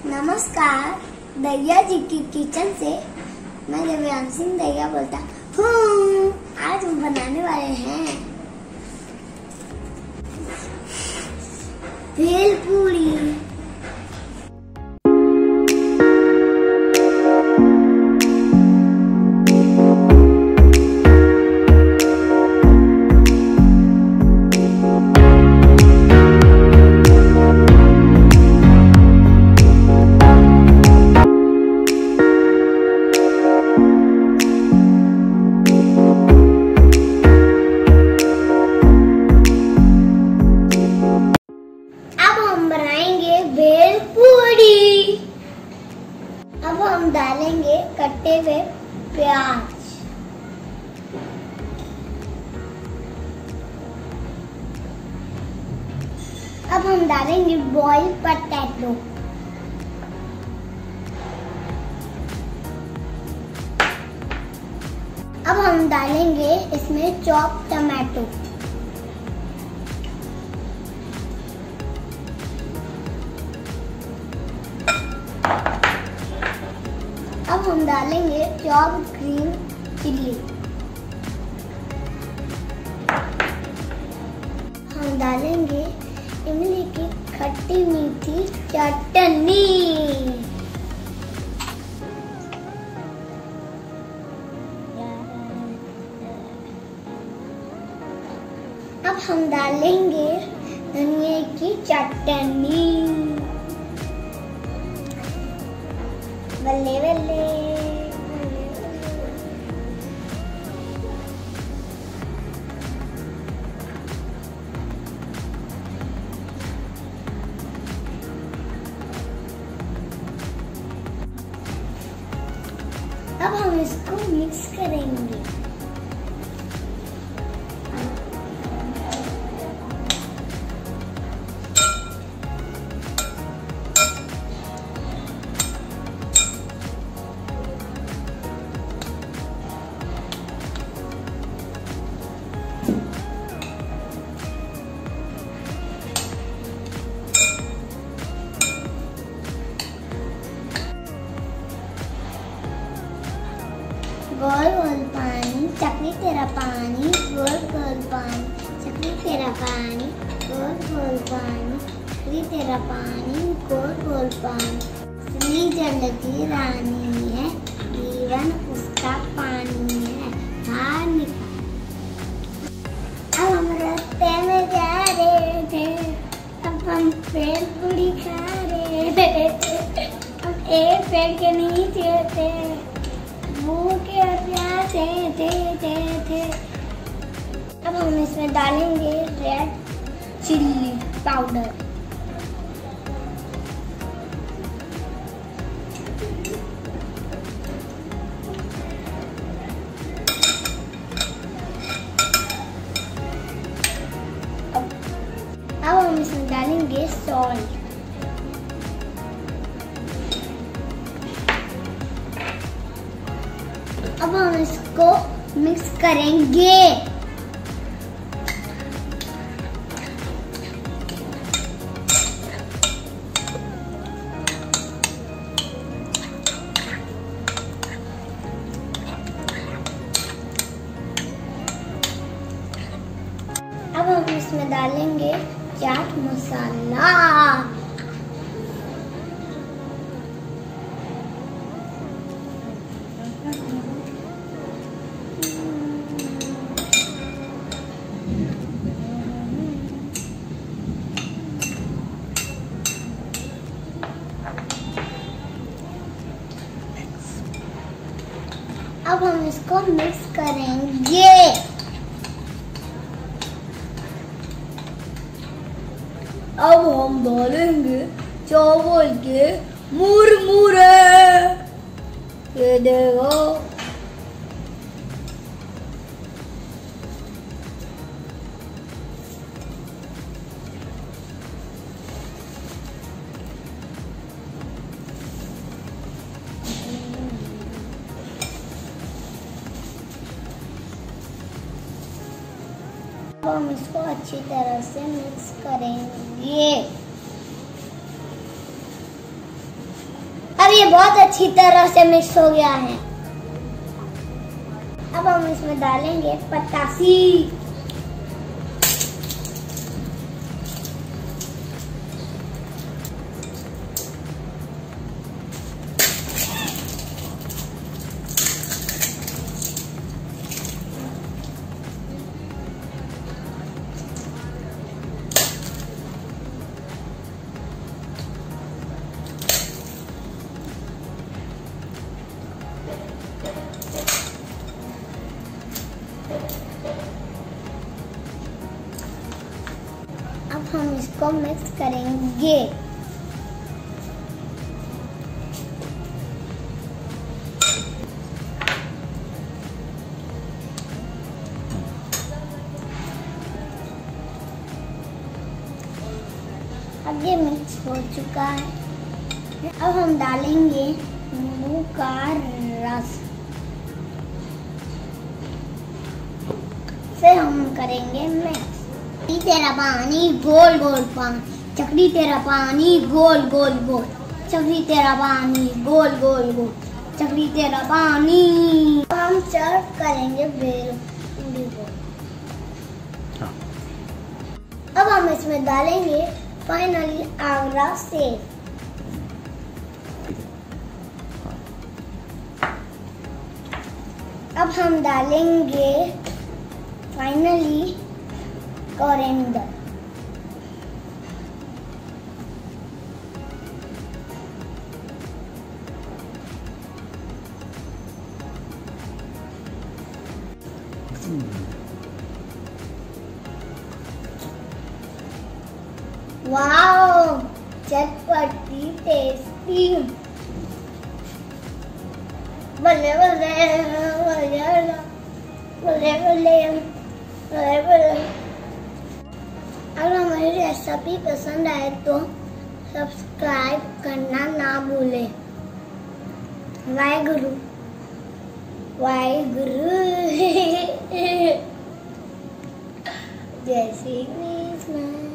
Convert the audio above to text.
नमस्कार, दैयाजी की किचन से मैं देवयान सिंह दैया बोलता हूँ। आज हम बनाने वाले हैं भेलपूरी। भेलपूरी। अब हम डालेंगे कटे हुए प्याज। अब हम डालेंगे बॉइल्ड पोटैटो। अब हम डालेंगे इसमें चॉप टमाटो। अब हम डालेंगे चॉप ग्रीन चिल्ली। हम डालेंगे इमली की खट्टी मीठी चटनी। अब हम डालेंगे धनिया की चटनी। बल्ले बल्ले। अब हम इसको मिक्स करेंगे। गोल गोल पानी चकनी तेरा पानी, गोल गोल पानी चकनी तेरा पानी, गोल गोल पानी चकनी तेरा पानी, गोल गोल पानी। असली जलती रानी है, जीवन उसका पानी है, बाहर निकाल। अब हम रास्ते में जा रहे थे, अब हम भेलपूरी खा रहे थे। हम एक पेड़ के नीचे थे, भूखे और प्यासे थे। अब हम इसमें डालेंगे रेड चिल्ली पाउडर। अब हम इसमें डालेंगे सॉल्ट। अब हम इसको मिक्स करेंगे। अब हम इसमें डालेंगे चाट मसाला। अब हम इसको मिक्स करेंगे। अब हम डालेंगे चावल के मुरमुरे। ये देखो। अब हम इसको अच्छी तरह से मिक्स करेंगे। ये बहुत अच्छी तरह से मिक्स हो गया है। अब हम इसमें डालेंगे पतासी। अब हम इसको मिक्स करेंगे। अब ये मिक्स हो चुका है। अब हम डालेंगे नींबू का रस। फिर हम करेंगे मिक्स। चकरी तेरा पानी गोल गोल पानी, चकरी तेरा पानी गोल गोल गोल, चकरी तेरा पानी गोल गोल गोल, चकरी तेरा पानी। हम सर्व करेंगे भेलपुरी को। अब हम इसमें डालेंगे फाइनली आगरा सेव। अब हम डालेंगे फाइनली कोरिएंडर। वाओ, चटपटी टेस्टी। बल्ले बल्ले बल्ले बल्ले बल्ले बल्ले। अगर हमारी रेसिपी पसंद आए तो सब्सक्राइब करना ना भूलें। वाहेगुरु वाहेगुरु। जय श्री कृष्ण।